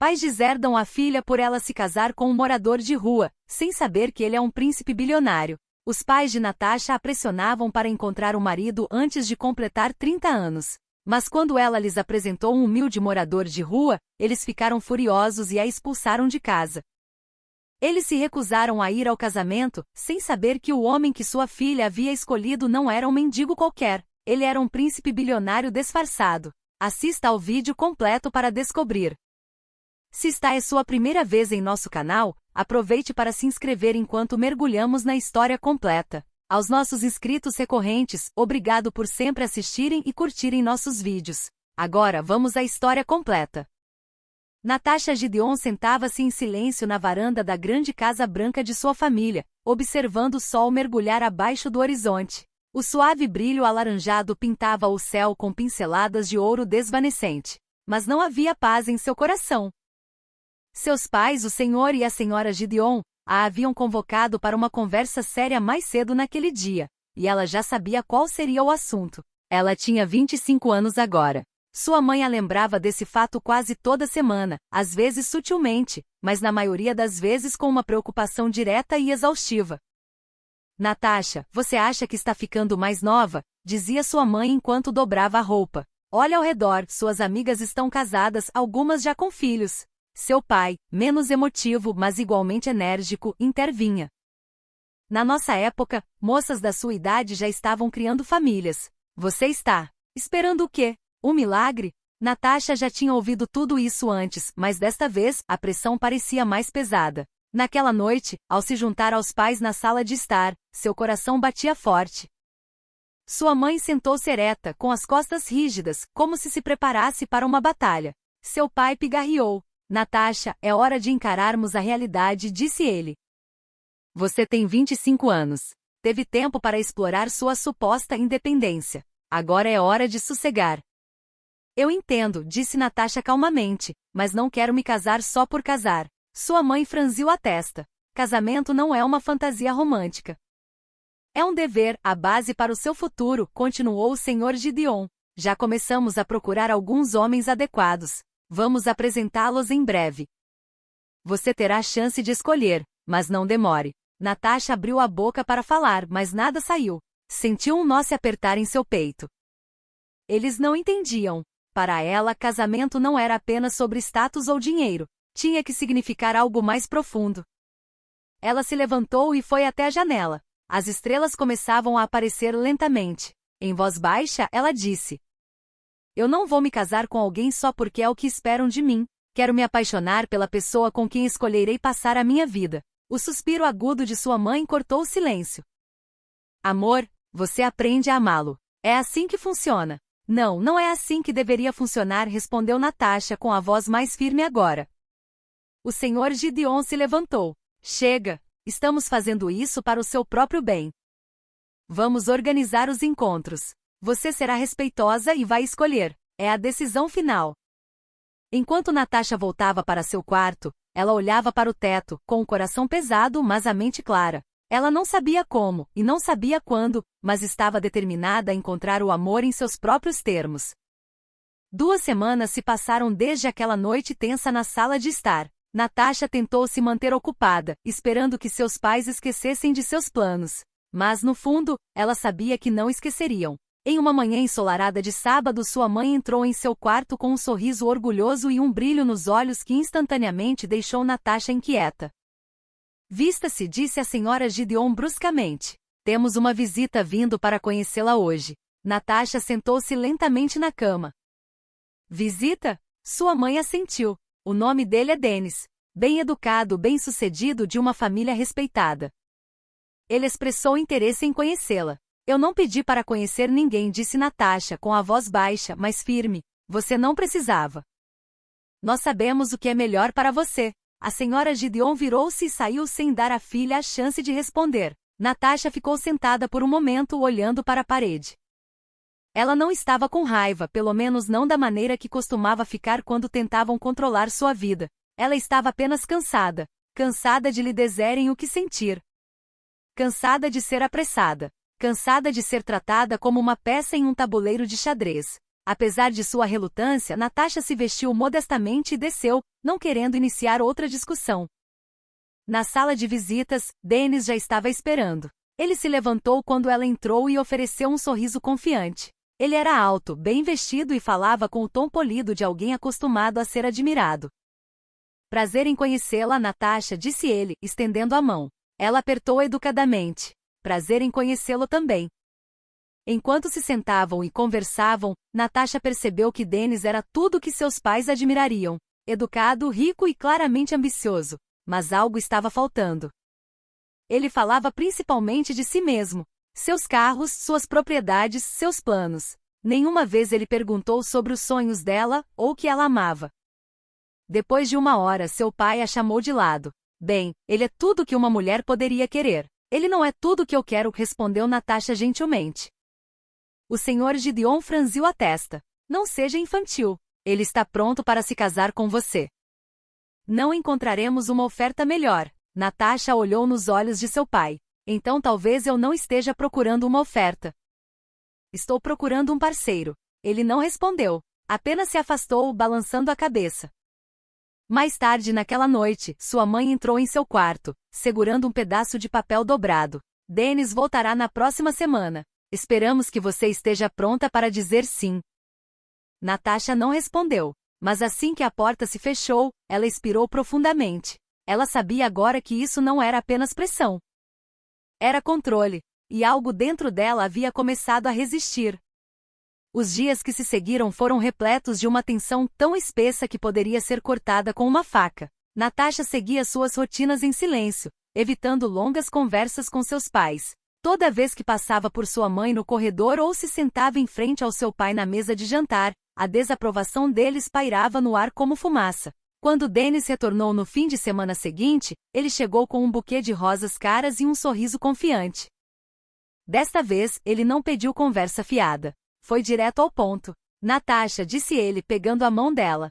Pais deserdam a filha por ela se casar com um morador de rua, sem saber que ele é um príncipe bilionário. Os pais de Natasha a pressionavam para encontrar um marido antes de completar 30 anos. Mas quando ela lhes apresentou um humilde morador de rua, eles ficaram furiosos e a expulsaram de casa. Eles se recusaram a ir ao casamento, sem saber que o homem que sua filha havia escolhido não era um mendigo qualquer, ele era um príncipe bilionário disfarçado. Assista ao vídeo completo para descobrir. Se esta é sua primeira vez em nosso canal, aproveite para se inscrever enquanto mergulhamos na história completa. Aos nossos inscritos recorrentes, obrigado por sempre assistirem e curtirem nossos vídeos. Agora vamos à história completa. Natasha Gideon sentava-se em silêncio na varanda da grande casa branca de sua família, observando o sol mergulhar abaixo do horizonte. O suave brilho alaranjado pintava o céu com pinceladas de ouro desvanecente. Mas não havia paz em seu coração. Seus pais, o senhor e a senhora Gideon, a haviam convocado para uma conversa séria mais cedo naquele dia, e ela já sabia qual seria o assunto. Ela tinha 25 anos agora. Sua mãe a lembrava desse fato quase toda semana, às vezes sutilmente, mas na maioria das vezes com uma preocupação direta e exaustiva. Natasha, você acha que está ficando mais nova? Dizia sua mãe enquanto dobrava a roupa. Olha ao redor, suas amigas estão casadas, algumas já com filhos. Seu pai, menos emotivo mas igualmente enérgico, intervinha. Na nossa época, moças da sua idade já estavam criando famílias. Você está esperando o quê? Um milagre? Natasha já tinha ouvido tudo isso antes, mas desta vez, a pressão parecia mais pesada. Naquela noite, ao se juntar aos pais na sala de estar, seu coração batia forte. Sua mãe sentou-se ereta, com as costas rígidas, como se preparasse para uma batalha. Seu pai pigarreou. Natasha, é hora de encararmos a realidade, disse ele. Você tem 25 anos. Teve tempo para explorar sua suposta independência. Agora é hora de sossegar. Eu entendo, disse Natasha calmamente, mas não quero me casar só por casar. Sua mãe franziu a testa. Casamento não é uma fantasia romântica. É um dever, a base para o seu futuro, continuou o senhor Gideon. Já começamos a procurar alguns homens adequados. Vamos apresentá-los em breve. Você terá a chance de escolher, mas não demore. Natasha abriu a boca para falar, mas nada saiu. Sentiu um nó se apertar em seu peito. Eles não entendiam. Para ela, casamento não era apenas sobre status ou dinheiro. Tinha que significar algo mais profundo. Ela se levantou e foi até a janela. As estrelas começavam a aparecer lentamente. Em voz baixa, ela disse: Eu não vou me casar com alguém só porque é o que esperam de mim. Quero me apaixonar pela pessoa com quem escolherei passar a minha vida. O suspiro agudo de sua mãe cortou o silêncio. Amor, você aprende a amá-lo. É assim que funciona. Não, não é assim que deveria funcionar, respondeu Natasha com a voz mais firme agora. O senhor Gideon se levantou. Chega, estamos fazendo isso para o seu próprio bem. Vamos organizar os encontros. Você será respeitosa e vai escolher. É a decisão final. Enquanto Natasha voltava para seu quarto, ela olhava para o teto, com o coração pesado mas a mente clara. Ela não sabia como, e não sabia quando, mas estava determinada a encontrar o amor em seus próprios termos. 2 semanas se passaram desde aquela noite tensa na sala de estar. Natasha tentou se manter ocupada, esperando que seus pais esquecessem de seus planos. Mas no fundo, ela sabia que não esqueceriam. Em uma manhã ensolarada de sábado, sua mãe entrou em seu quarto com um sorriso orgulhoso e um brilho nos olhos que instantaneamente deixou Natasha inquieta. Vista-se, disse a senhora Gideon bruscamente. Temos uma visita vindo para conhecê-la hoje. Natasha sentou-se lentamente na cama. Visita? Sua mãe assentiu. O nome dele é Dennis. Bem educado, bem-sucedido, de uma família respeitada. Ele expressou interesse em conhecê-la. Eu não pedi para conhecer ninguém, disse Natasha com a voz baixa, mas firme. Você não precisava. Nós sabemos o que é melhor para você. A senhora Gideon virou-se e saiu sem dar à filha a chance de responder. Natasha ficou sentada por um momento olhando para a parede. Ela não estava com raiva, pelo menos não da maneira que costumava ficar quando tentavam controlar sua vida. Ela estava apenas cansada. Cansada de lhe dizerem o que sentir. Cansada de ser apressada. Cansada de ser tratada como uma peça em um tabuleiro de xadrez. Apesar de sua relutância, Natasha se vestiu modestamente e desceu, não querendo iniciar outra discussão. Na sala de visitas, Dennis já estava esperando. Ele se levantou quando ela entrou e ofereceu um sorriso confiante. Ele era alto, bem vestido e falava com o tom polido de alguém acostumado a ser admirado. Prazer em conhecê-la, Natasha, disse ele, estendendo a mão. Ela apertou educadamente. Prazer em conhecê-lo também. Enquanto se sentavam e conversavam, Natasha percebeu que Dennis era tudo o que seus pais admirariam. Educado, rico e claramente ambicioso. Mas algo estava faltando. Ele falava principalmente de si mesmo. Seus carros, suas propriedades, seus planos. Nenhuma vez ele perguntou sobre os sonhos dela, ou o que ela amava. Depois de 1 hora, seu pai a chamou de lado. Bem, ele é tudo o que uma mulher poderia querer. Ele não é tudo o que eu quero, respondeu Natasha gentilmente. O Sr. Gideon franziu a testa. Não seja infantil. Ele está pronto para se casar com você. Não encontraremos uma oferta melhor. Natasha olhou nos olhos de seu pai. Então talvez eu não esteja procurando uma oferta. Estou procurando um parceiro. Ele não respondeu. Apenas se afastou, balançando a cabeça. Mais tarde naquela noite, sua mãe entrou em seu quarto, segurando um pedaço de papel dobrado. Dennis voltará na próxima semana. Esperamos que você esteja pronta para dizer sim. Natasha não respondeu, mas assim que a porta se fechou, ela expirou profundamente. Ela sabia agora que isso não era apenas pressão. Era controle, e algo dentro dela havia começado a resistir. Os dias que se seguiram foram repletos de uma tensão tão espessa que poderia ser cortada com uma faca. Natasha seguia suas rotinas em silêncio, evitando longas conversas com seus pais. Toda vez que passava por sua mãe no corredor ou se sentava em frente ao seu pai na mesa de jantar, a desaprovação deles pairava no ar como fumaça. Quando Dennis retornou no fim de semana seguinte, ele chegou com um buquê de rosas caras e um sorriso confiante. Desta vez, ele não pediu conversa fiada. Foi direto ao ponto. Natasha, disse ele, pegando a mão dela.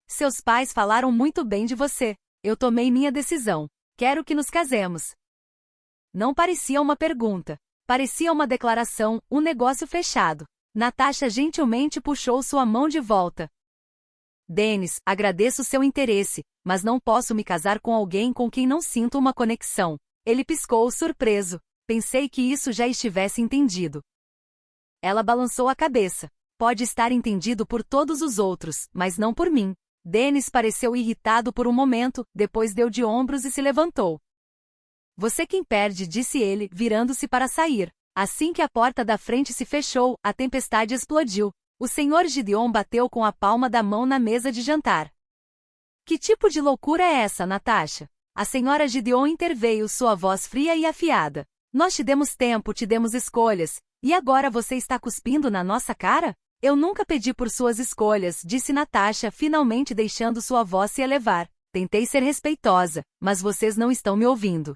Seus pais falaram muito bem de você. Eu tomei minha decisão. Quero que nos casemos. Não parecia uma pergunta. Parecia uma declaração, um negócio fechado. Natasha gentilmente puxou sua mão de volta. Dennis, agradeço seu interesse, mas não posso me casar com alguém com quem não sinto uma conexão. Ele piscou, surpreso. Pensei que isso já estivesse entendido. Ela balançou a cabeça. Pode estar entendido por todos os outros, mas não por mim. Dennis pareceu irritado por um momento, depois deu de ombros e se levantou. Você quem perde, disse ele, virando-se para sair. Assim que a porta da frente se fechou, a tempestade explodiu. O Sr. Gideon bateu com a palma da mão na mesa de jantar. Que tipo de loucura é essa, Natasha? A Sra. Gideon interveio, sua voz fria e afiada. Nós te demos tempo, te demos escolhas, e agora você está cuspindo na nossa cara? Eu nunca pedi por suas escolhas, disse Natasha, finalmente deixando sua voz se elevar. Tentei ser respeitosa, mas vocês não estão me ouvindo.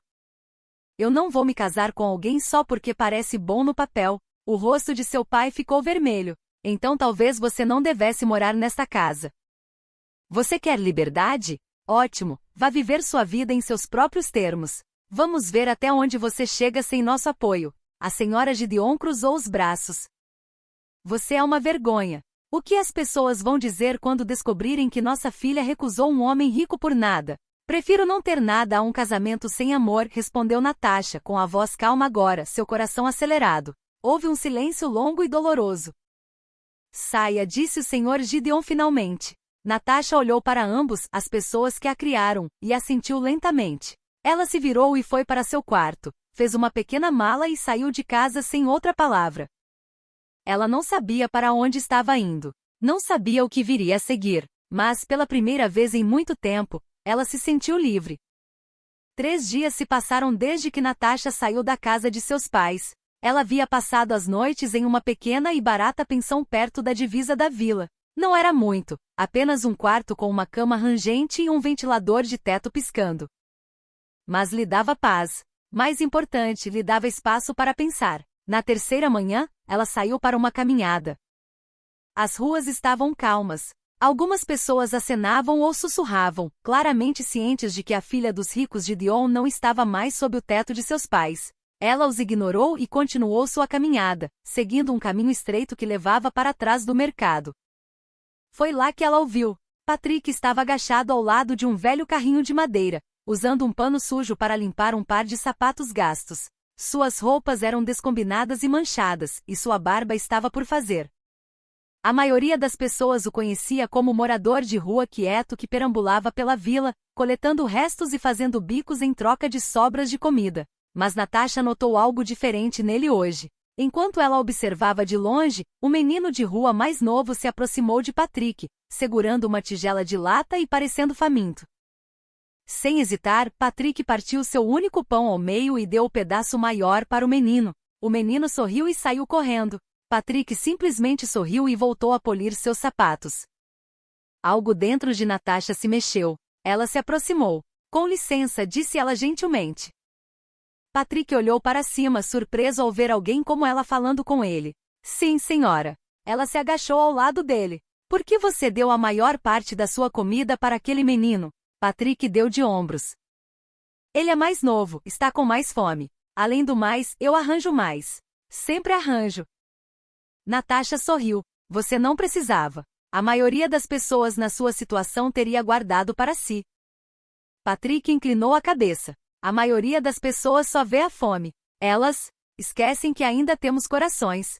Eu não vou me casar com alguém só porque parece bom no papel. O rosto de seu pai ficou vermelho. Então talvez você não devesse morar nesta casa. Você quer liberdade? Ótimo, vá viver sua vida em seus próprios termos. Vamos ver até onde você chega sem nosso apoio. A Sra. Gideon cruzou os braços. Você é uma vergonha. O que as pessoas vão dizer quando descobrirem que nossa filha recusou um homem rico por nada? Prefiro não ter nada a um casamento sem amor, respondeu Natasha, com a voz calma agora, seu coração acelerado. Houve um silêncio longo e doloroso. Saia, disse o Sr. Gideon finalmente. Natasha olhou para ambos, as pessoas que a criaram, e assentiu lentamente. Ela se virou e foi para seu quarto, fez uma pequena mala e saiu de casa sem outra palavra. Ela não sabia para onde estava indo. Não sabia o que viria a seguir, mas, pela primeira vez em muito tempo, ela se sentiu livre. 3 dias se passaram desde que Natasha saiu da casa de seus pais. Ela havia passado as noites em uma pequena e barata pensão perto da divisa da vila. Não era muito, apenas um quarto com uma cama rangente e um ventilador de teto piscando. Mas lhe dava paz. Mais importante, lhe dava espaço para pensar. Na terceira manhã, ela saiu para uma caminhada. As ruas estavam calmas. Algumas pessoas acenavam ou sussurravam, claramente cientes de que a filha dos ricos de Gideon não estava mais sob o teto de seus pais. Ela os ignorou e continuou sua caminhada, seguindo um caminho estreito que levava para trás do mercado. Foi lá que ela o viu. Patrick estava agachado ao lado de um velho carrinho de madeira, usando um pano sujo para limpar um par de sapatos gastos. Suas roupas eram descombinadas e manchadas, e sua barba estava por fazer. A maioria das pessoas o conhecia como morador de rua quieto que perambulava pela vila, coletando restos e fazendo bicos em troca de sobras de comida. Mas Natasha notou algo diferente nele hoje. Enquanto ela observava de longe, o menino de rua mais novo se aproximou de Patrick, segurando uma tigela de lata e parecendo faminto. Sem hesitar, Patrick partiu seu único pão ao meio e deu o pedaço maior para o menino. O menino sorriu e saiu correndo. Patrick simplesmente sorriu e voltou a polir seus sapatos. Algo dentro de Natasha se mexeu. Ela se aproximou. Com licença, disse ela gentilmente. Patrick olhou para cima, surpreso ao ver alguém como ela falando com ele. Sim, senhora. Ela se agachou ao lado dele. Por que você deu a maior parte da sua comida para aquele menino? Patrick deu de ombros. Ele é mais novo, está com mais fome. Além do mais, eu arranjo mais. Sempre arranjo. Natasha sorriu. Você não precisava. A maioria das pessoas na sua situação teria guardado para si. Patrick inclinou a cabeça. A maioria das pessoas só vê a fome. Elas esquecem que ainda temos corações.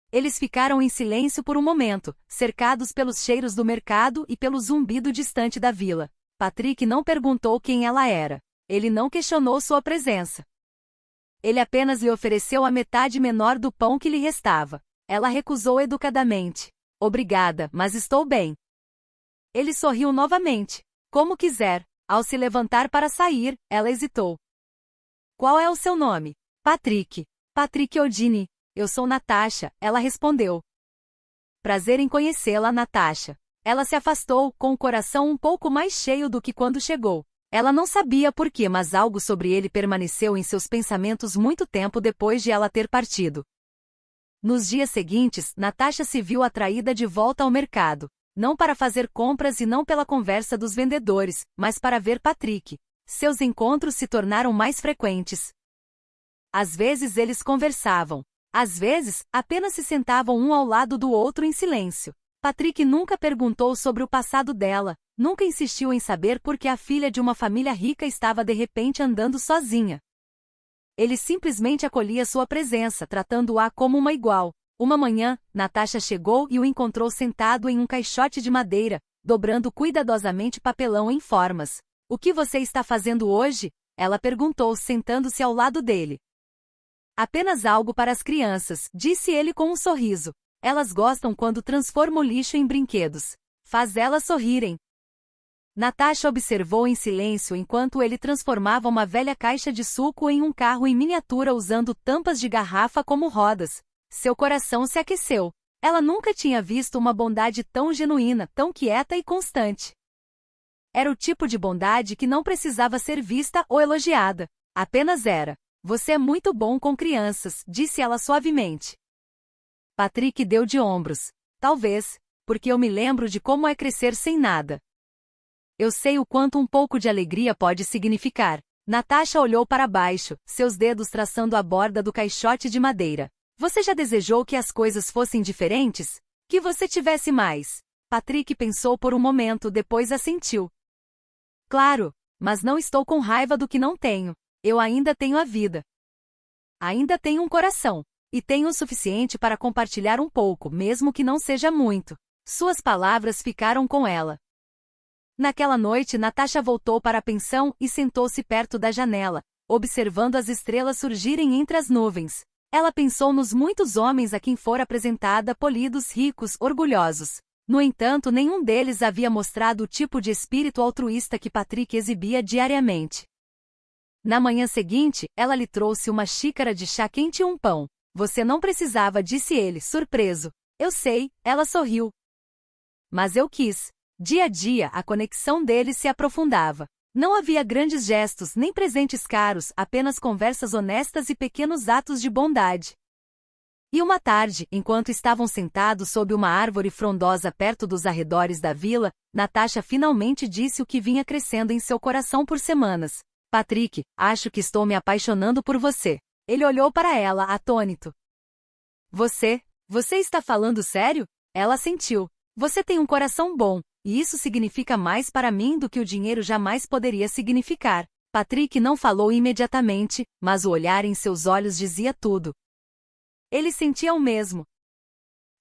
Eles ficaram em silêncio por um momento, cercados pelos cheiros do mercado e pelo zumbido distante da vila. Patrick não perguntou quem ela era. Ele não questionou sua presença. Ele apenas lhe ofereceu a metade menor do pão que lhe restava. Ela recusou educadamente. Obrigada, mas estou bem. Ele sorriu novamente. Como quiser. Ao se levantar para sair, ela hesitou. Qual é o seu nome? Patrick. Patrick Odini. Eu sou Natasha, ela respondeu. Prazer em conhecê-la, Natasha. Ela se afastou, com o coração um pouco mais cheio do que quando chegou. Ela não sabia por quê, mas algo sobre ele permaneceu em seus pensamentos muito tempo depois de ela ter partido. Nos dias seguintes, Natasha se viu atraída de volta ao mercado. Não para fazer compras e não pela conversa dos vendedores, mas para ver Patrick. Seus encontros se tornaram mais frequentes. Às vezes eles conversavam. Às vezes, apenas se sentavam um ao lado do outro em silêncio. Patrick nunca perguntou sobre o passado dela, nunca insistiu em saber por que a filha de uma família rica estava de repente andando sozinha. Ele simplesmente acolhia sua presença, tratando-a como uma igual. Uma manhã, Natasha chegou e o encontrou sentado em um caixote de madeira, dobrando cuidadosamente papelão em formas. O que você está fazendo hoje? Ela perguntou, sentando-se ao lado dele. Apenas algo para as crianças, disse ele com um sorriso. Elas gostam quando transforma o lixo em brinquedos. Faz elas sorrirem. Natasha observou em silêncio enquanto ele transformava uma velha caixa de suco em um carro em miniatura usando tampas de garrafa como rodas. Seu coração se aqueceu. Ela nunca tinha visto uma bondade tão genuína, tão quieta e constante. Era o tipo de bondade que não precisava ser vista ou elogiada. Apenas era. Você é muito bom com crianças, disse ela suavemente. Patrick deu de ombros. Talvez, porque eu me lembro de como é crescer sem nada. Eu sei o quanto um pouco de alegria pode significar. Natasha olhou para baixo, seus dedos traçando a borda do caixote de madeira. Você já desejou que as coisas fossem diferentes? Que você tivesse mais? Patrick pensou por um momento, depois assentiu. Claro, mas não estou com raiva do que não tenho. Eu ainda tenho a vida. Ainda tenho um coração. E tenho o suficiente para compartilhar um pouco, mesmo que não seja muito. Suas palavras ficaram com ela. Naquela noite, Natasha voltou para a pensão e sentou-se perto da janela, observando as estrelas surgirem entre as nuvens. Ela pensou nos muitos homens a quem fora apresentada, polidos, ricos, orgulhosos. No entanto, nenhum deles havia mostrado o tipo de espírito altruísta que Patrick exibia diariamente. Na manhã seguinte, ela lhe trouxe uma xícara de chá quente e um pão. Você não precisava, disse ele, surpreso. Eu sei, ela sorriu. Mas eu quis. Dia a dia, a conexão deles se aprofundava. Não havia grandes gestos, nem presentes caros, apenas conversas honestas e pequenos atos de bondade. E uma tarde, enquanto estavam sentados sob uma árvore frondosa perto dos arredores da vila, Natasha finalmente disse o que vinha crescendo em seu coração por semanas. Patrick, acho que estou me apaixonando por você. Ele olhou para ela, atônito. Você está falando sério? Ela assentiu. Você tem um coração bom, e isso significa mais para mim do que o dinheiro jamais poderia significar. Patrick não falou imediatamente, mas o olhar em seus olhos dizia tudo. Ele sentia o mesmo.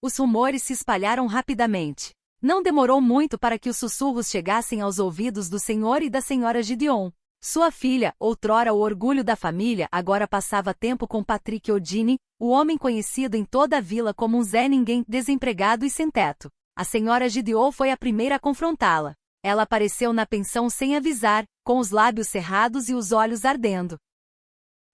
Os rumores se espalharam rapidamente. Não demorou muito para que os sussurros chegassem aos ouvidos do senhor e da senhora Gideon. Sua filha, outrora o orgulho da família, agora passava tempo com Patrick O'Dini, o homem conhecido em toda a vila como um Zé Ninguém, desempregado e sem teto. A senhora Gideon foi a primeira a confrontá-la. Ela apareceu na pensão sem avisar, com os lábios cerrados e os olhos ardendo.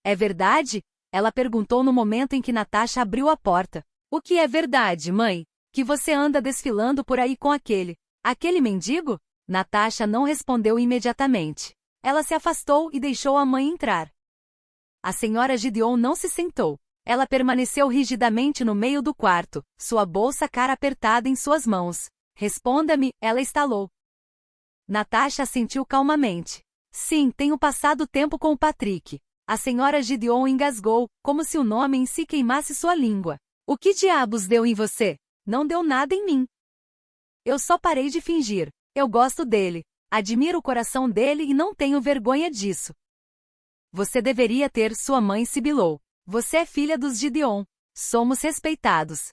É verdade? Ela perguntou no momento em que Natasha abriu a porta. O que é verdade, mãe? Que você anda desfilando por aí com aquele mendigo? Natasha não respondeu imediatamente. Ela se afastou e deixou a mãe entrar. A senhora Gideon não se sentou. Ela permaneceu rigidamente no meio do quarto, sua bolsa cara apertada em suas mãos. Responda-me, ela estalou. Natasha assentiu calmamente. Sim, tenho passado tempo com o Patrick. A senhora Gideon engasgou, como se o nome em si queimasse sua língua. O que diabos deu em você? Não deu nada em mim. Eu só parei de fingir. Eu gosto dele. Admiro o coração dele e não tenho vergonha disso. Você deveria ter, sua mãe sibilou. Você é filha dos Gideon. Somos respeitados.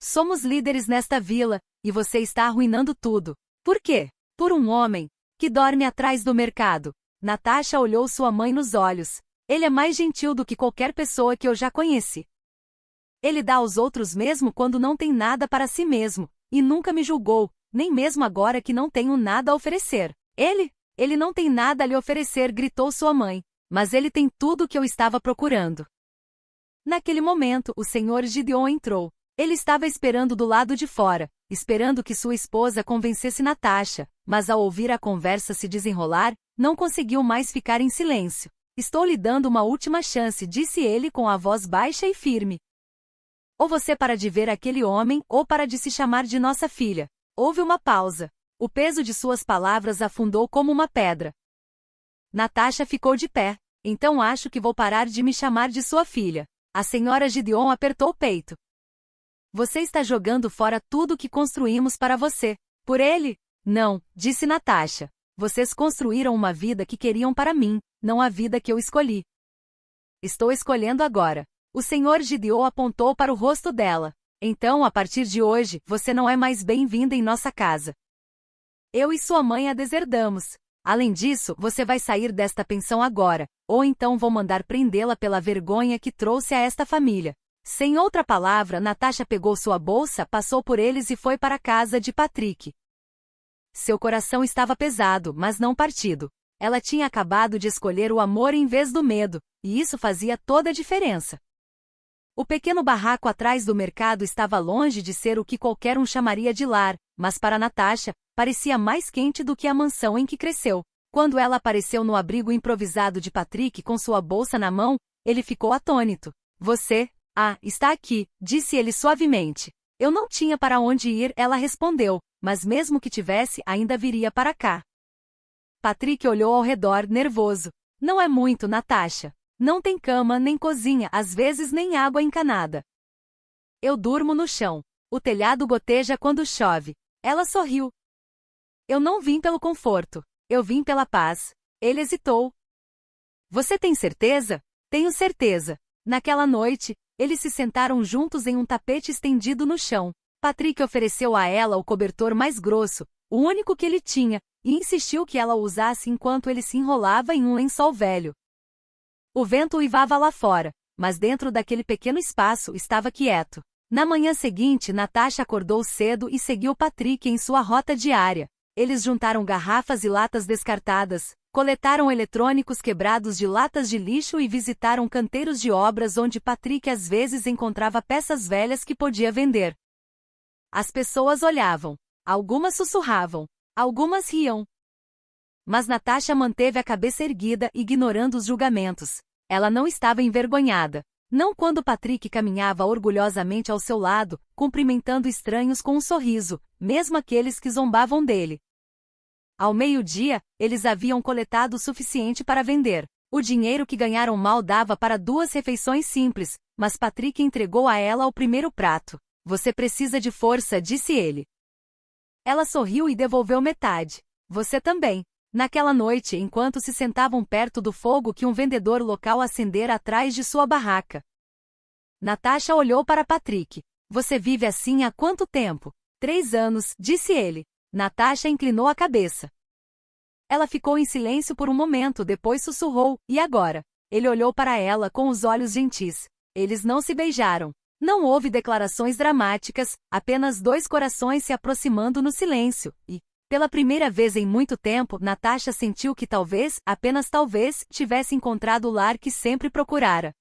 Somos líderes nesta vila, e você está arruinando tudo. Por quê? Por um homem que dorme atrás do mercado. Natasha olhou sua mãe nos olhos. Ele é mais gentil do que qualquer pessoa que eu já conheci. Ele dá aos outros mesmo quando não tem nada para si mesmo, e nunca me julgou, nem mesmo agora que não tenho nada a oferecer. Ele não tem nada a lhe oferecer, gritou sua mãe, mas ele tem tudo o que eu estava procurando. Naquele momento, o senhor Gideon entrou. Ele estava esperando do lado de fora, esperando que sua esposa convencesse Natasha, mas ao ouvir a conversa se desenrolar, não conseguiu mais ficar em silêncio. Estou lhe dando uma última chance, disse ele com a voz baixa e firme. Ou você para de ver aquele homem, ou para de se chamar de nossa filha. Houve uma pausa. O peso de suas palavras afundou como uma pedra. Natasha ficou de pé. Então acho que vou parar de me chamar de sua filha. A senhora Gideon apertou o peito. Você está jogando fora tudo o que construímos para você. Por ele? Não, disse Natasha. Vocês construíram uma vida que queriam para mim, não a vida que eu escolhi. Estou escolhendo agora. O senhor Gideon apontou para o rosto dela. Então, a partir de hoje, você não é mais bem-vinda em nossa casa. Eu e sua mãe a deserdamos. Além disso, você vai sair desta pensão agora, ou então vou mandar prendê-la pela vergonha que trouxe a esta família. Sem outra palavra, Natasha pegou sua bolsa, passou por eles e foi para a casa de Patrick. Seu coração estava pesado, mas não partido. Ela tinha acabado de escolher o amor em vez do medo, e isso fazia toda a diferença. O pequeno barraco atrás do mercado estava longe de ser o que qualquer um chamaria de lar, mas para Natasha, parecia mais quente do que a mansão em que cresceu. Quando ela apareceu no abrigo improvisado de Patrick com sua bolsa na mão, ele ficou atônito. Você? Ah, está aqui, disse ele suavemente. Eu não tinha para onde ir, ela respondeu, mas mesmo que tivesse, ainda viria para cá. Patrick olhou ao redor, nervoso. Não é muito, Natasha. Não tem cama nem cozinha, às vezes nem água encanada. Eu durmo no chão. O telhado goteja quando chove. Ela sorriu. Eu não vim pelo conforto. Eu vim pela paz. Ele hesitou. Você tem certeza? Tenho certeza. Naquela noite, eles se sentaram juntos em um tapete estendido no chão. Patrick ofereceu a ela o cobertor mais grosso, o único que ele tinha, e insistiu que ela o usasse enquanto ele se enrolava em um lençol velho. O vento uivava lá fora, mas dentro daquele pequeno espaço estava quieto. Na manhã seguinte, Natasha acordou cedo e seguiu Patrick em sua rota diária. Eles juntaram garrafas e latas descartadas, coletaram eletrônicos quebrados de latas de lixo e visitaram canteiros de obras onde Patrick às vezes encontrava peças velhas que podia vender. As pessoas olhavam. Algumas sussurravam. Algumas riam. Mas Natasha manteve a cabeça erguida, ignorando os julgamentos. Ela não estava envergonhada. Não quando Patrick caminhava orgulhosamente ao seu lado, cumprimentando estranhos com um sorriso, mesmo aqueles que zombavam dele. Ao meio-dia, eles haviam coletado o suficiente para vender. O dinheiro que ganharam mal dava para 2 refeições simples, mas Patrick entregou a ela o primeiro prato. Você precisa de força, disse ele. Ela sorriu e devolveu metade. Você também. Naquela noite, enquanto se sentavam perto do fogo que um vendedor local acendera atrás de sua barraca, Natasha olhou para Patrick. Você vive assim há quanto tempo? 3 anos, disse ele. Natasha inclinou a cabeça. Ela ficou em silêncio por um momento, depois sussurrou, e agora? Ele olhou para ela com os olhos gentis. Eles não se beijaram. Não houve declarações dramáticas, apenas 2 corações se aproximando no silêncio, e, pela primeira vez em muito tempo, Natasha sentiu que talvez, apenas talvez, tivesse encontrado o lar que sempre procurara.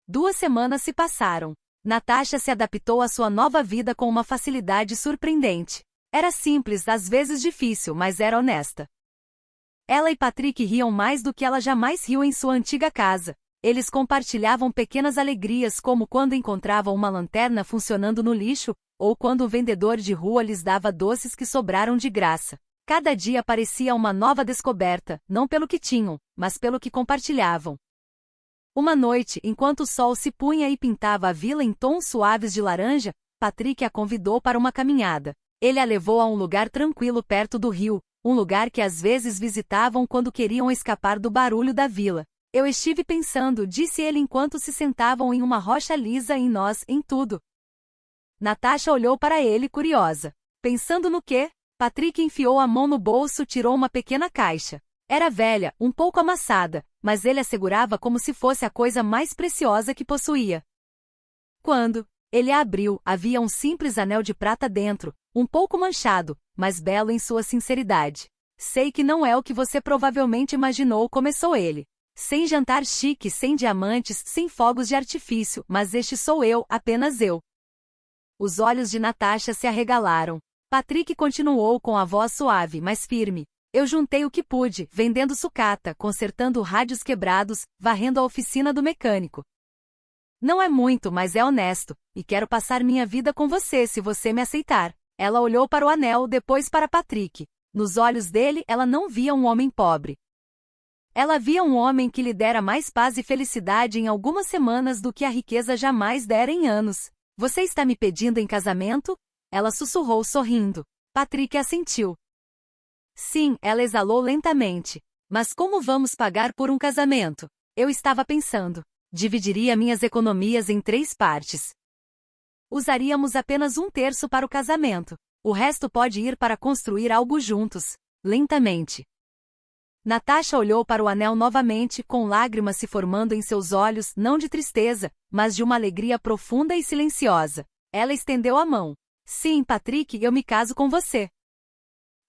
2 semanas se passaram. Natasha se adaptou à sua nova vida com uma facilidade surpreendente. Era simples, às vezes difícil, mas era honesta. Ela e Patrick riam mais do que ela jamais riu em sua antiga casa. Eles compartilhavam pequenas alegrias, como quando encontravam uma lanterna funcionando no lixo, ou quando o vendedor de rua lhes dava doces que sobraram de graça. Cada dia parecia uma nova descoberta, não pelo que tinham, mas pelo que compartilhavam. Uma noite, enquanto o sol se punha e pintava a vila em tons suaves de laranja, Patrick a convidou para uma caminhada. Ele a levou a um lugar tranquilo perto do rio, um lugar que às vezes visitavam quando queriam escapar do barulho da vila. Eu estive pensando, disse ele enquanto se sentavam em uma rocha lisa em nós, em tudo. Natasha olhou para ele curiosa. Pensando no quê? Patrick enfiou a mão no bolso e tirou uma pequena caixa. Era velha, um pouco amassada, mas ele a segurava como se fosse a coisa mais preciosa que possuía. Quando ele a abriu, havia um simples anel de prata dentro, um pouco manchado, mas belo em sua sinceridade. Sei que não é o que você provavelmente imaginou, começou ele. Sem jantar chique, sem diamantes, sem fogos de artifício, mas este sou eu, apenas eu. Os olhos de Natasha se arregalaram. Patrick continuou com a voz suave, mas firme. Eu juntei o que pude, vendendo sucata, consertando rádios quebrados, varrendo a oficina do mecânico. Não é muito, mas é honesto, e quero passar minha vida com você se você me aceitar. Ela olhou para o anel, depois para Patrick. Nos olhos dele, ela não via um homem pobre. Ela via um homem que lhe dera mais paz e felicidade em algumas semanas do que a riqueza jamais dera em anos. Você está me pedindo em casamento? Ela sussurrou sorrindo. Patrick assentiu. Sim, ela exalou lentamente. Mas como vamos pagar por um casamento? Eu estava pensando. Dividiria minhas economias em 3 partes. Usaríamos apenas 1/3 para o casamento. O resto pode ir para construir algo juntos. Lentamente. Natasha olhou para o anel novamente, com lágrimas se formando em seus olhos, não de tristeza, mas de uma alegria profunda e silenciosa. Ela estendeu a mão. Sim, Patrick, eu me caso com você.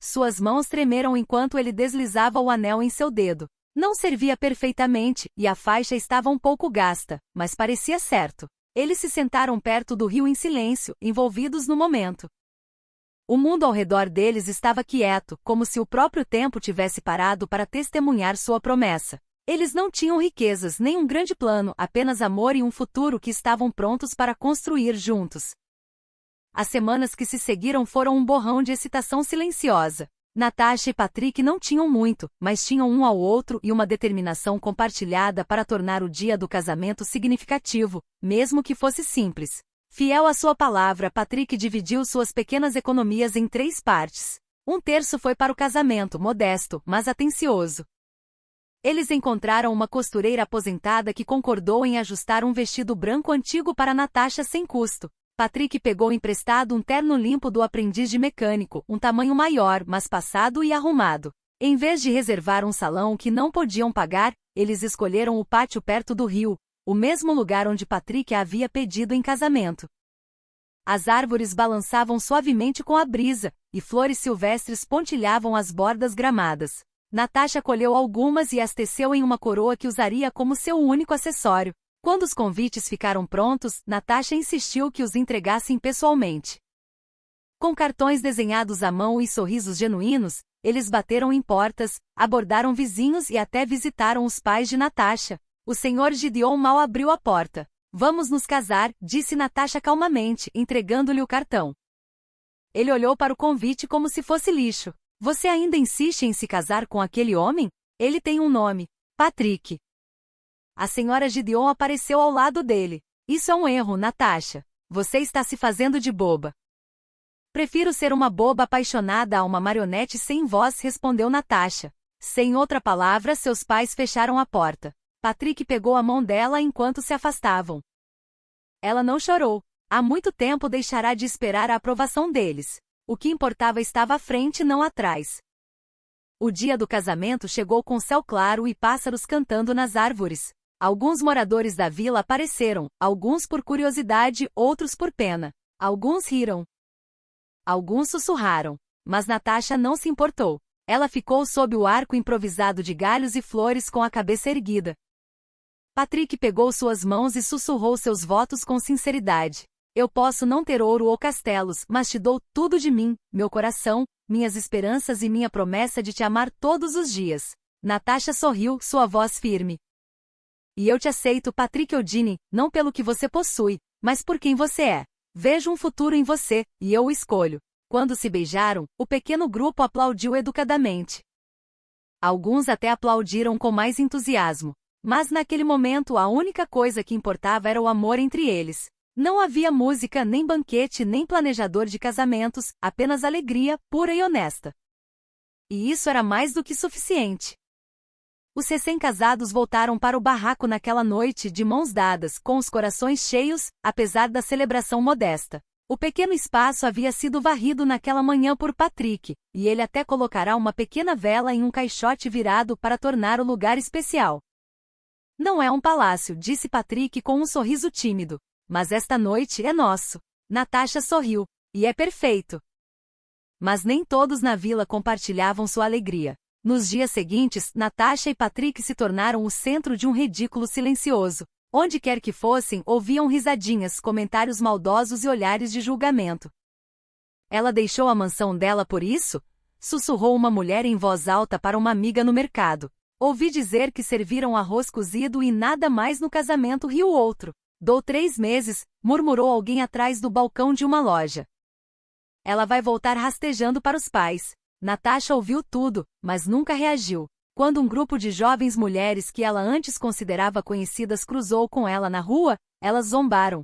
Suas mãos tremeram enquanto ele deslizava o anel em seu dedo. Não servia perfeitamente, e a faixa estava um pouco gasta, mas parecia certo. Eles se sentaram perto do rio em silêncio, envolvidos no momento. O mundo ao redor deles estava quieto, como se o próprio tempo tivesse parado para testemunhar sua promessa. Eles não tinham riquezas nem um grande plano, apenas amor e um futuro que estavam prontos para construir juntos. As semanas que se seguiram foram um borrão de excitação silenciosa. Natasha e Patrick não tinham muito, mas tinham um ao outro e uma determinação compartilhada para tornar o dia do casamento significativo, mesmo que fosse simples. Fiel à sua palavra, Patrick dividiu suas pequenas economias em 3 partes. 1/3 foi para o casamento, modesto, mas atencioso. Eles encontraram uma costureira aposentada que concordou em ajustar um vestido branco antigo para Natasha sem custo. Patrick pegou emprestado um terno limpo do aprendiz de mecânico, um tamanho maior, mas passado e arrumado. Em vez de reservar um salão que não podiam pagar, eles escolheram o pátio perto do rio, o mesmo lugar onde Patrick a havia pedido em casamento. As árvores balançavam suavemente com a brisa, e flores silvestres pontilhavam as bordas gramadas. Natasha colheu algumas e as teceu em uma coroa que usaria como seu único acessório. Quando os convites ficaram prontos, Natasha insistiu que os entregassem pessoalmente. Com cartões desenhados à mão e sorrisos genuínos, eles bateram em portas, abordaram vizinhos e até visitaram os pais de Natasha. O Sr. Gideon mal abriu a porta. Vamos nos casar, disse Natasha calmamente, entregando-lhe o cartão. Ele olhou para o convite como se fosse lixo. Você ainda insiste em se casar com aquele homem? Ele tem um nome. Patrick. A senhora Gideon apareceu ao lado dele. Isso é um erro, Natasha. Você está se fazendo de boba. Prefiro ser uma boba apaixonada a uma marionete sem voz, respondeu Natasha. Sem outra palavra, seus pais fecharam a porta. Patrick pegou a mão dela enquanto se afastavam. Ela não chorou. Há muito tempo deixará de esperar a aprovação deles. O que importava estava à frente, não atrás. O dia do casamento chegou com céu claro e pássaros cantando nas árvores. Alguns moradores da vila apareceram, alguns por curiosidade, outros por pena. Alguns riram. Alguns sussurraram. Mas Natasha não se importou. Ela ficou sob o arco improvisado de galhos e flores com a cabeça erguida. Patrick pegou suas mãos e sussurrou seus votos com sinceridade. Eu posso não ter ouro ou castelos, mas te dou tudo de mim, meu coração, minhas esperanças e minha promessa de te amar todos os dias. Natasha sorriu, sua voz firme. E eu te aceito, Patrick O'Dini, não pelo que você possui, mas por quem você é. Vejo um futuro em você, e eu o escolho. Quando se beijaram, o pequeno grupo aplaudiu educadamente. Alguns até aplaudiram com mais entusiasmo. Mas naquele momento a única coisa que importava era o amor entre eles. Não havia música, nem banquete, nem planejador de casamentos, apenas alegria, pura e honesta. E isso era mais do que suficiente. Os recém-casados voltaram para o barraco naquela noite de mãos dadas, com os corações cheios, apesar da celebração modesta. O pequeno espaço havia sido varrido naquela manhã por Patrick, e ele até colocará uma pequena vela em um caixote virado para tornar o lugar especial. Não é um palácio, disse Patrick com um sorriso tímido. Mas esta noite é nosso. Natasha sorriu. E é perfeito. Mas nem todos na vila compartilhavam sua alegria. Nos dias seguintes, Natasha e Patrick se tornaram o centro de um ridículo silencioso. Onde quer que fossem, ouviam risadinhas, comentários maldosos e olhares de julgamento. Ela deixou a mansão dela por isso? Sussurrou uma mulher em voz alta para uma amiga no mercado. Ouvi dizer que serviram arroz cozido e nada mais no casamento, riu outro. Dou 3 meses, murmurou alguém atrás do balcão de uma loja. Ela vai voltar rastejando para os pais. Natasha ouviu tudo, mas nunca reagiu. Quando um grupo de jovens mulheres que ela antes considerava conhecidas cruzou com ela na rua, elas zombaram.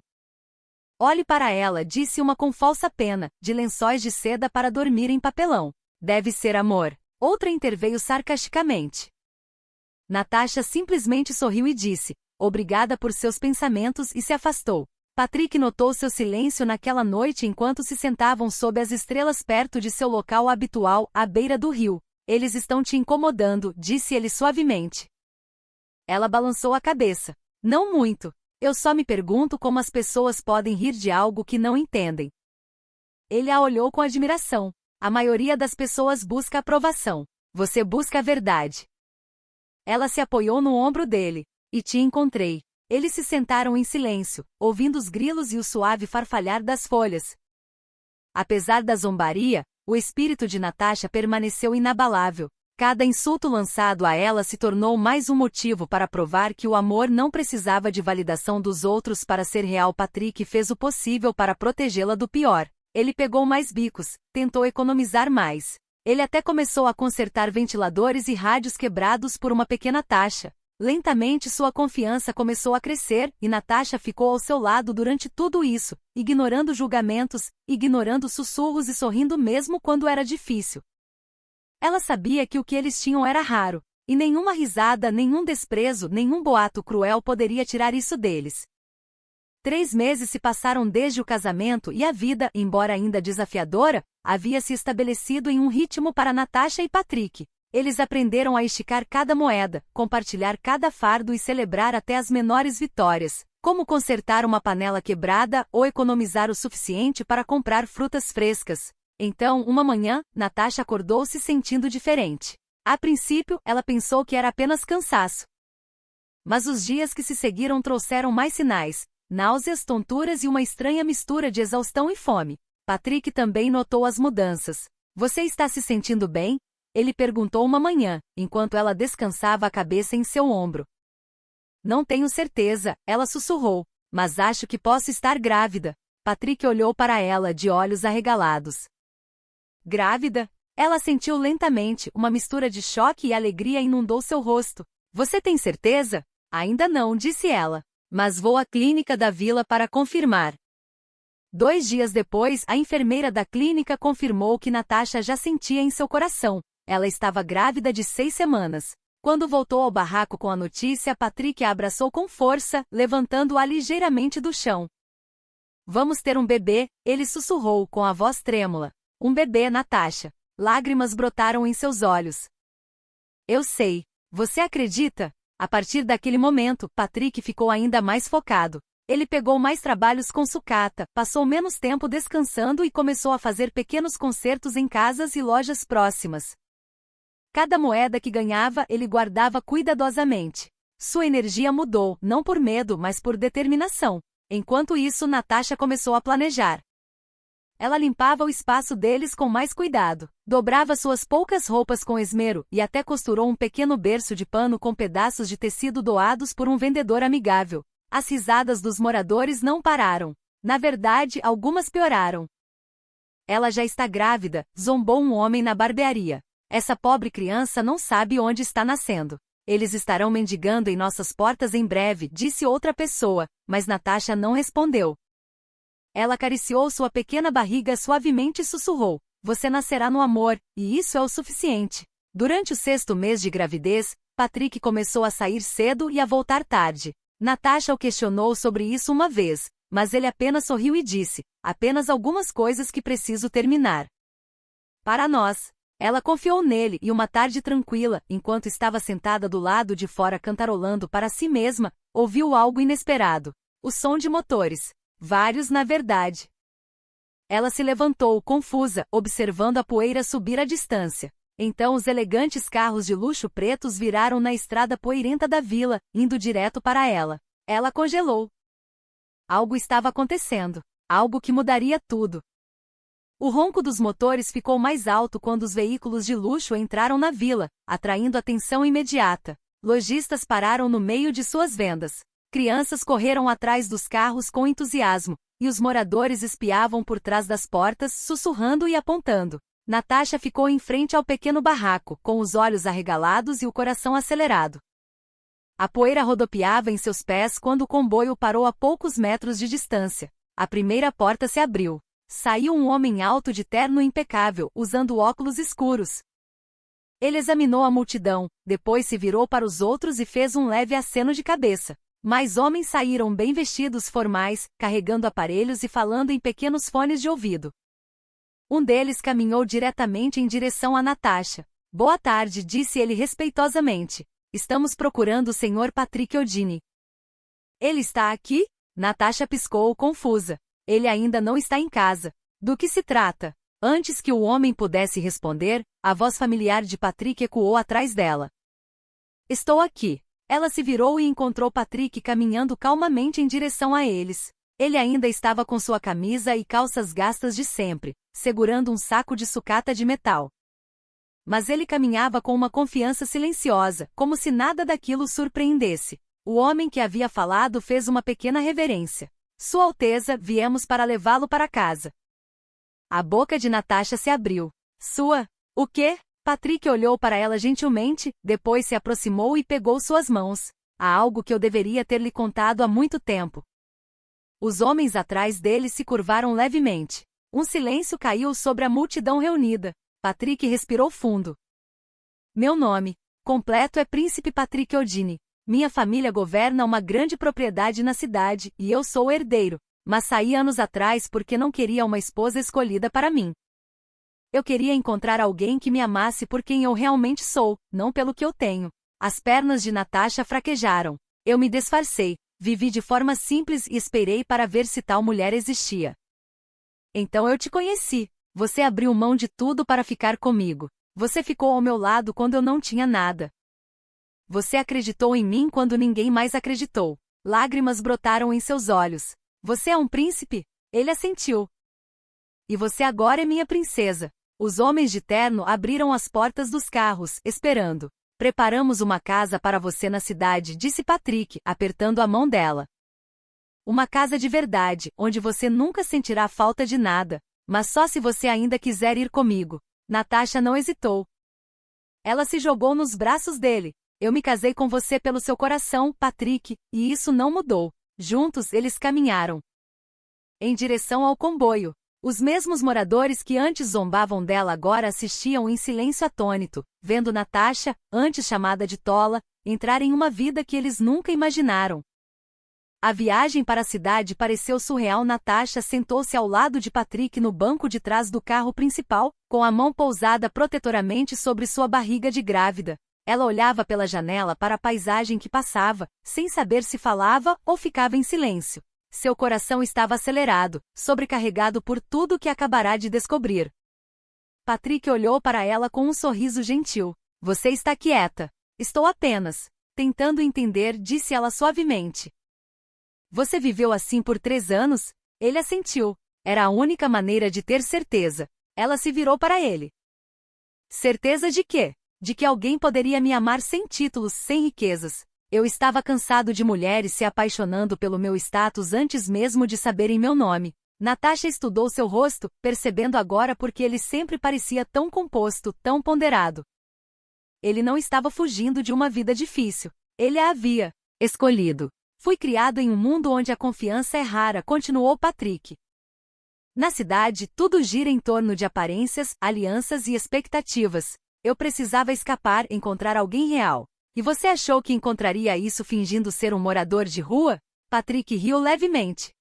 Olhe para ela, disse uma com falsa pena, de lençóis de seda para dormir em papelão. Deve ser amor. Outra interveio sarcasticamente. Natasha simplesmente sorriu e disse, obrigada por seus pensamentos e se afastou. Patrick notou seu silêncio naquela noite enquanto se sentavam sob as estrelas perto de seu local habitual, à beira do rio. Eles estão te incomodando, disse ele suavemente. Ela balançou a cabeça. Não muito. Eu só me pergunto como as pessoas podem rir de algo que não entendem. Ele a olhou com admiração. A maioria das pessoas busca aprovação. Você busca a verdade. Ela se apoiou no ombro dele. E te encontrei. Eles se sentaram em silêncio, ouvindo os grilos e o suave farfalhar das folhas. Apesar da zombaria, o espírito de Natasha permaneceu inabalável. Cada insulto lançado a ela se tornou mais um motivo para provar que o amor não precisava de validação dos outros para ser real. Patrick fez o possível para protegê-la do pior. Ele pegou mais bicos, tentou economizar mais. Ele até começou a consertar ventiladores e rádios quebrados por uma pequena taxa. Lentamente sua confiança começou a crescer, e Natasha ficou ao seu lado durante tudo isso, ignorando julgamentos, ignorando sussurros e sorrindo mesmo quando era difícil. Ela sabia que o que eles tinham era raro, e nenhuma risada, nenhum desprezo, nenhum boato cruel poderia tirar isso deles. 3 meses se passaram desde o casamento e a vida, embora ainda desafiadora, havia se estabelecido em um ritmo para Natasha e Patrick. Eles aprenderam a esticar cada moeda, compartilhar cada fardo e celebrar até as menores vitórias, como consertar uma panela quebrada ou economizar o suficiente para comprar frutas frescas. Então, uma manhã, Natasha acordou se sentindo diferente. A princípio, ela pensou que era apenas cansaço. Mas os dias que se seguiram trouxeram mais sinais. Náuseas, tonturas e uma estranha mistura de exaustão e fome. Patrick também notou as mudanças. Você está se sentindo bem? Ele perguntou uma manhã, enquanto ela descansava a cabeça em seu ombro. Não tenho certeza, ela sussurrou, mas acho que posso estar grávida. Patrick olhou para ela de olhos arregalados. Grávida? Ela sentiu lentamente, uma mistura de choque e alegria inundou seu rosto. Você tem certeza? Ainda não, disse ela. Mas vou à clínica da vila para confirmar. 2 dias depois, a enfermeira da clínica confirmou que Natasha já sentia em seu coração. Ela estava grávida de 6 semanas. Quando voltou ao barraco com a notícia, Patrick a abraçou com força, levantando-a ligeiramente do chão. Vamos ter um bebê, ele sussurrou com a voz trêmula. Um bebê, Natasha. Lágrimas brotaram em seus olhos. Eu sei. Você acredita? A partir daquele momento, Patrick ficou ainda mais focado. Ele pegou mais trabalhos com sucata, passou menos tempo descansando e começou a fazer pequenos concertos em casas e lojas próximas. Cada moeda que ganhava, ele guardava cuidadosamente. Sua energia mudou, não por medo, mas por determinação. Enquanto isso, Natasha começou a planejar. Ela limpava o espaço deles com mais cuidado, dobrava suas poucas roupas com esmero e até costurou um pequeno berço de pano com pedaços de tecido doados por um vendedor amigável. As risadas dos moradores não pararam. Na verdade, algumas pioraram. Ela já está grávida, zombou um homem na barbearia. Essa pobre criança não sabe onde está nascendo. Eles estarão mendigando em nossas portas em breve, disse outra pessoa, mas Natasha não respondeu. Ela acariciou sua pequena barriga suavemente e sussurrou: você nascerá no amor, e isso é o suficiente. Durante o 6º mês de gravidez, Patrick começou a sair cedo e a voltar tarde. Natasha o questionou sobre isso uma vez, mas ele apenas sorriu e disse: apenas algumas coisas que preciso terminar. Para nós. Ela confiou nele e uma tarde tranquila, enquanto estava sentada do lado de fora cantarolando para si mesma, ouviu algo inesperado. O som de motores. Vários, na verdade. Ela se levantou, confusa, observando a poeira subir à distância. Então os elegantes carros de luxo pretos viraram na estrada poeirenta da vila, indo direto para ela. Ela congelou. Algo estava acontecendo. Algo que mudaria tudo. O ronco dos motores ficou mais alto quando os veículos de luxo entraram na vila, atraindo atenção imediata. Lojistas pararam no meio de suas vendas. Crianças correram atrás dos carros com entusiasmo, e os moradores espiavam por trás das portas, sussurrando e apontando. Natasha ficou em frente ao pequeno barraco, com os olhos arregalados e o coração acelerado. A poeira rodopiava em seus pés quando o comboio parou a poucos metros de distância. A primeira porta se abriu. Saiu um homem alto de terno impecável, usando óculos escuros. Ele examinou a multidão, depois se virou para os outros e fez um leve aceno de cabeça. Mais homens saíram bem vestidos formais, carregando aparelhos e falando em pequenos fones de ouvido. Um deles caminhou diretamente em direção a Natasha. Boa tarde, disse ele respeitosamente. Estamos procurando o Sr. Patrick Odini. Ele está aqui? Natasha piscou, confusa. Ele ainda não está em casa. Do que se trata? Antes que o homem pudesse responder, a voz familiar de Patrick ecoou atrás dela. Estou aqui. Ela se virou e encontrou Patrick caminhando calmamente em direção a eles. Ele ainda estava com sua camisa e calças gastas de sempre, segurando um saco de sucata de metal. Mas ele caminhava com uma confiança silenciosa, como se nada daquilo o surpreendesse. O homem que havia falado fez uma pequena reverência. Sua Alteza, viemos para levá-lo para casa. A boca de Natasha se abriu. O quê? Patrick olhou para ela gentilmente, depois se aproximou e pegou suas mãos. Há algo que eu deveria ter lhe contado há muito tempo. Os homens atrás dele se curvaram levemente. Um silêncio caiu sobre a multidão reunida. Patrick respirou fundo. Meu nome completo é Príncipe Patrick Odini. Minha família governa uma grande propriedade na cidade, e eu sou o herdeiro. Mas saí anos atrás porque não queria uma esposa escolhida para mim. Eu queria encontrar alguém que me amasse por quem eu realmente sou, não pelo que eu tenho. As pernas de Natasha fraquejaram. Eu me disfarcei, vivi de forma simples e esperei para ver se tal mulher existia. Então eu te conheci. Você abriu mão de tudo para ficar comigo. Você ficou ao meu lado quando eu não tinha nada. Você acreditou em mim quando ninguém mais acreditou. Lágrimas brotaram em seus olhos. Você é um príncipe? Ele assentiu. E você agora é minha princesa. Os homens de terno abriram as portas dos carros, esperando. Preparamos uma casa para você na cidade, disse Patrick, apertando a mão dela. Uma casa de verdade, onde você nunca sentirá falta de nada. Mas só se você ainda quiser ir comigo. Natasha não hesitou. Ela se jogou nos braços dele. Eu me casei com você pelo seu coração, Patrick, e isso não mudou. Juntos eles caminharam em direção ao comboio. Os mesmos moradores que antes zombavam dela agora assistiam em silêncio atônito, vendo Natasha, antes chamada de tola, entrar em uma vida que eles nunca imaginaram. A viagem para a cidade pareceu surreal. Natasha sentou-se ao lado de Patrick no banco de trás do carro principal, com a mão pousada protetoramente sobre sua barriga de grávida. Ela olhava pela janela para a paisagem que passava, sem saber se falava ou ficava em silêncio. Seu coração estava acelerado, sobrecarregado por tudo que acabará de descobrir. Patrick olhou para ela com um sorriso gentil. Você está quieta. Estou apenas tentando entender, disse ela suavemente. Você viveu assim por 3 anos? Ele assentiu. Era a única maneira de ter certeza. Ela se virou para ele. Certeza de quê? De que alguém poderia me amar sem títulos, sem riquezas. Eu estava cansado de mulheres se apaixonando pelo meu status antes mesmo de saberem meu nome. Natasha estudou seu rosto, percebendo agora porque ele sempre parecia tão composto, tão ponderado. Ele não estava fugindo de uma vida difícil. Ele a havia escolhido. Fui criado em um mundo onde a confiança é rara, continuou Patrick. Na cidade, tudo gira em torno de aparências, alianças e expectativas. Eu precisava escapar, encontrar alguém real. E você achou que encontraria isso fingindo ser um morador de rua? Patrick riu levemente.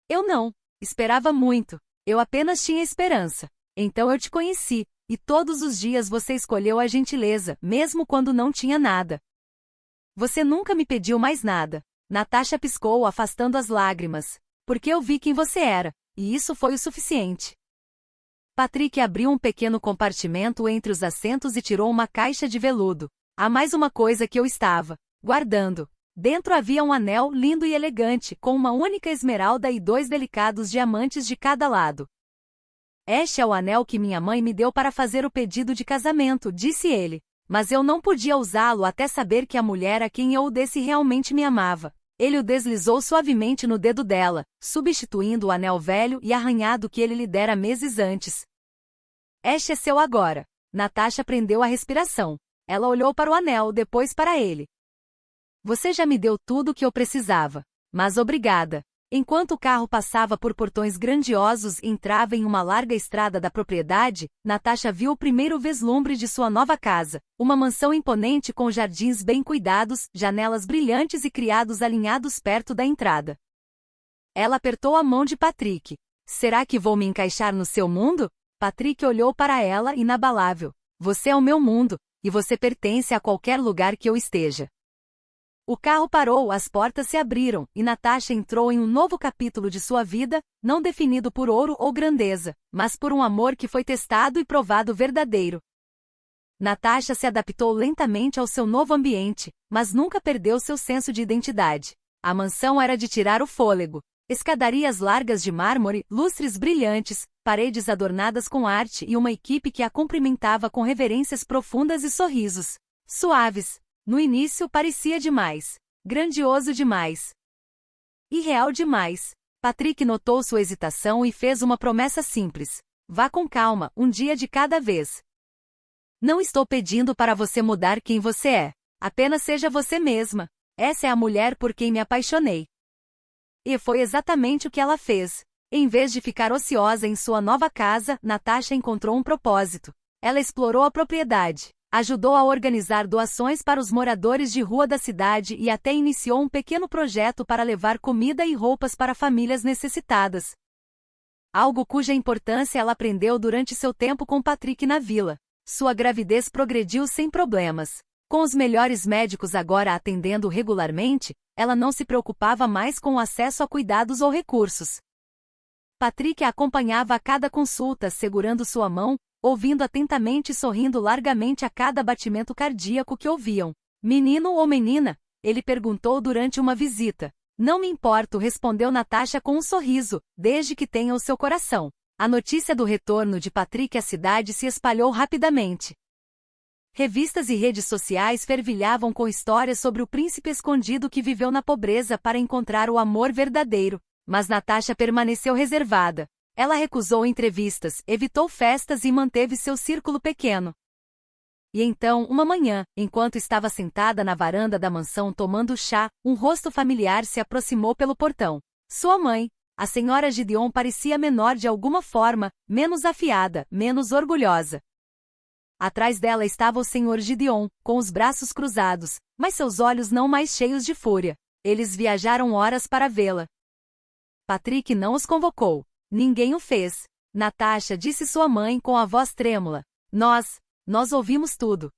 Eu não. Esperava muito. Eu apenas tinha esperança. Então eu te conheci, e todos os dias você escolheu a gentileza, mesmo quando não tinha nada. Você nunca me pediu mais nada. Natasha piscou, afastando as lágrimas. Porque eu vi quem você era, e isso foi o suficiente. Patrick abriu um pequeno compartimento entre os assentos e tirou uma caixa de veludo. Há mais uma coisa que eu estava guardando. Dentro havia um anel lindo e elegante, com uma única esmeralda e 2 delicados diamantes de cada lado. Este é o anel que minha mãe me deu para fazer o pedido de casamento, disse ele. Mas eu não podia usá-lo até saber que a mulher a quem eu o desse realmente me amava. Ele o deslizou suavemente no dedo dela, substituindo o anel velho e arranhado que ele lhe dera meses antes. Este é seu agora. Natasha prendeu a respiração. Ela olhou para o anel, depois para ele. Você já me deu tudo o que eu precisava. Mas obrigada. Enquanto o carro passava por portões grandiosos e entrava em uma larga estrada da propriedade, Natasha viu o primeiro vislumbre de sua nova casa, uma mansão imponente com jardins bem cuidados, janelas brilhantes e criados alinhados perto da entrada. Ela apertou a mão de Patrick. Será que vou me encaixar no seu mundo? Patrick olhou para ela inabalável. Você é o meu mundo, e você pertence a qualquer lugar que eu esteja. O carro parou, as portas se abriram, e Natasha entrou em um novo capítulo de sua vida, não definido por ouro ou grandeza, mas por um amor que foi testado e provado verdadeiro. Natasha se adaptou lentamente ao seu novo ambiente, mas nunca perdeu seu senso de identidade. A mansão era de tirar o fôlego. Escadarias largas de mármore, lustres brilhantes, paredes adornadas com arte e uma equipe que a cumprimentava com reverências profundas e sorrisos suaves. No início parecia demais. Grandioso demais. Irreal demais. Patrick notou sua hesitação e fez uma promessa simples. Vá com calma, um dia de cada vez. Não estou pedindo para você mudar quem você é. Apenas seja você mesma. Essa é a mulher por quem me apaixonei. E foi exatamente o que ela fez. Em vez de ficar ociosa em sua nova casa, Natasha encontrou um propósito. Ela explorou a propriedade, ajudou a organizar doações para os moradores de rua da cidade e até iniciou um pequeno projeto para levar comida e roupas para famílias necessitadas. Algo cuja importância ela aprendeu durante seu tempo com Patrick na vila. Sua gravidez progrediu sem problemas. Com os melhores médicos agora atendendo regularmente, ela não se preocupava mais com o acesso a cuidados ou recursos. Patrick a acompanhava a cada consulta segurando sua mão, ouvindo atentamente e sorrindo largamente a cada batimento cardíaco que ouviam. Menino ou menina? Ele perguntou durante uma visita. Não me importo, respondeu Natasha com um sorriso, desde que tenha o seu coração. A notícia do retorno de Patrick à cidade se espalhou rapidamente. Revistas e redes sociais fervilhavam com histórias sobre o príncipe escondido que viveu na pobreza para encontrar o amor verdadeiro. Mas Natasha permaneceu reservada. Ela recusou entrevistas, evitou festas e manteve seu círculo pequeno. E então, uma manhã, enquanto estava sentada na varanda da mansão tomando chá, um rosto familiar se aproximou pelo portão. Sua mãe, a senhora Gideon, parecia menor de alguma forma, menos afiada, menos orgulhosa. Atrás dela estava o senhor Gideon, com os braços cruzados, mas seus olhos não mais cheios de fúria. Eles viajaram horas para vê-la. Patrick não os convocou. Ninguém o fez. Natasha, disse sua mãe com a voz trêmula. Nós ouvimos tudo.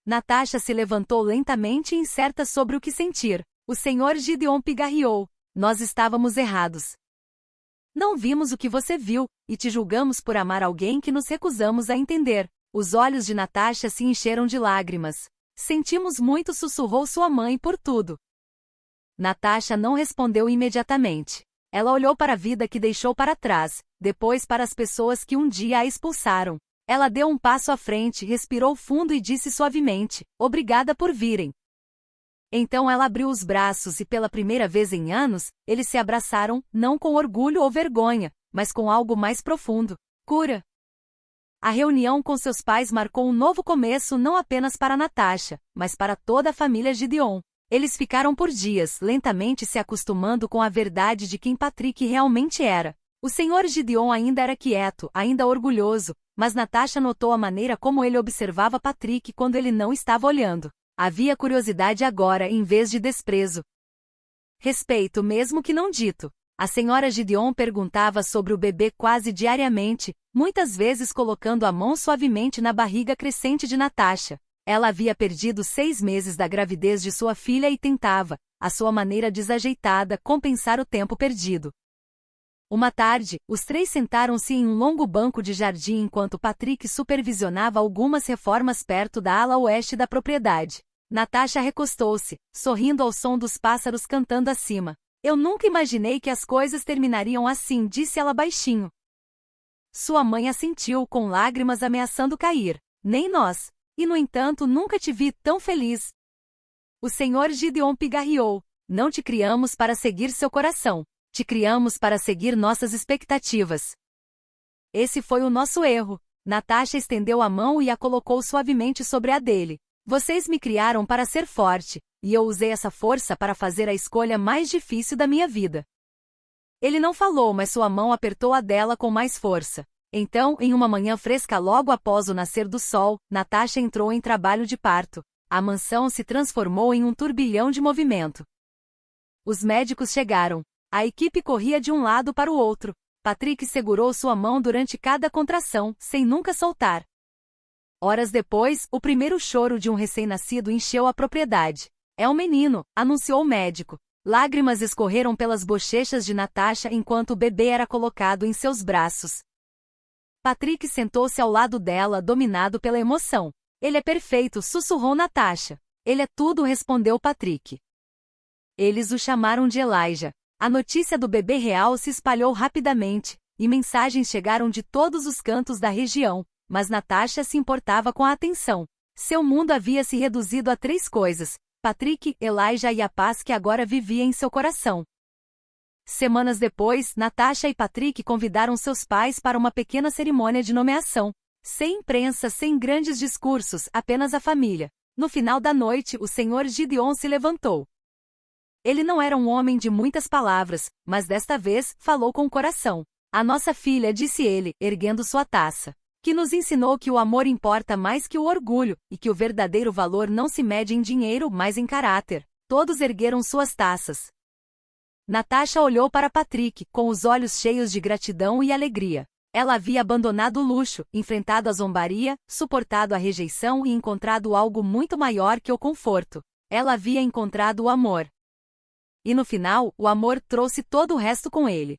Natasha se levantou lentamente e incerta sobre o que sentir. O senhor Gideon pigarreou. Nós estávamos errados. Não vimos o que você viu, e te julgamos por amar alguém que nos recusamos a entender. Os olhos de Natasha se encheram de lágrimas. Sentimos muito, sussurrou sua mãe, por tudo. Natasha não respondeu imediatamente. Ela olhou para a vida que deixou para trás, depois para as pessoas que um dia a expulsaram. Ela deu um passo à frente, respirou fundo e disse suavemente, obrigada por virem. Então ela abriu os braços e pela primeira vez em anos, eles se abraçaram, não com orgulho ou vergonha, mas com algo mais profundo. Cura. A reunião com seus pais marcou um novo começo não apenas para Natasha, mas para toda a família Gideon. Eles ficaram por dias, lentamente se acostumando com a verdade de quem Patrick realmente era. O senhor Gideon ainda era quieto, ainda orgulhoso, mas Natasha notou a maneira como ele observava Patrick quando ele não estava olhando. Havia curiosidade agora em vez de desprezo. Respeito, mesmo que não dito. A senhora Gideon perguntava sobre o bebê quase diariamente, muitas vezes colocando a mão suavemente na barriga crescente de Natasha. Ela havia perdido 6 meses da gravidez de sua filha e tentava, à sua maneira desajeitada, compensar o tempo perdido. Uma tarde, os três sentaram-se em um longo banco de jardim enquanto Patrick supervisionava algumas reformas perto da ala oeste da propriedade. Natasha recostou-se, sorrindo ao som dos pássaros cantando acima. Eu nunca imaginei que as coisas terminariam assim, disse ela baixinho. Sua mãe assentiu com lágrimas ameaçando cair. Nem nós. E no entanto nunca te vi tão feliz. O senhor Gideon pigarreou. Não te criamos para seguir seu coração. Te criamos para seguir nossas expectativas. Esse foi o nosso erro. Natasha estendeu a mão e a colocou suavemente sobre a dele. Vocês me criaram para ser forte, e eu usei essa força para fazer a escolha mais difícil da minha vida. Ele não falou, mas sua mão apertou a dela com mais força. Então, em uma manhã fresca logo após o nascer do sol, Natasha entrou em trabalho de parto. A mansão se transformou em um turbilhão de movimento. Os médicos chegaram. A equipe corria de um lado para o outro. Patrick segurou sua mão durante cada contração, sem nunca soltar. Horas depois, o primeiro choro de um recém-nascido encheu a propriedade. É um menino, anunciou o médico. Lágrimas escorreram pelas bochechas de Natasha enquanto o bebê era colocado em seus braços. Patrick sentou-se ao lado dela, dominado pela emoção. Ele é perfeito, sussurrou Natasha. Ele é tudo, respondeu Patrick. Eles o chamaram de Elijah. A notícia do bebê real se espalhou rapidamente, e mensagens chegaram de todos os cantos da região. Mas Natasha se importava com a atenção. Seu mundo havia se reduzido a 3 coisas: Patrick, Elijah e a paz que agora vivia em seu coração. Semanas depois, Natasha e Patrick convidaram seus pais para uma pequena cerimônia de nomeação. Sem imprensa, sem grandes discursos, apenas a família. No final da noite, o senhor Gideon se levantou. Ele não era um homem de muitas palavras, mas desta vez, falou com o coração. A nossa filha, disse ele, erguendo sua taça, que nos ensinou que o amor importa mais que o orgulho, e que o verdadeiro valor não se mede em dinheiro, mas em caráter. Todos ergueram suas taças. Natasha olhou para Patrick, com os olhos cheios de gratidão e alegria. Ela havia abandonado o luxo, enfrentado a zombaria, suportado a rejeição e encontrado algo muito maior que o conforto. Ela havia encontrado o amor. E no final, o amor trouxe todo o resto com ele.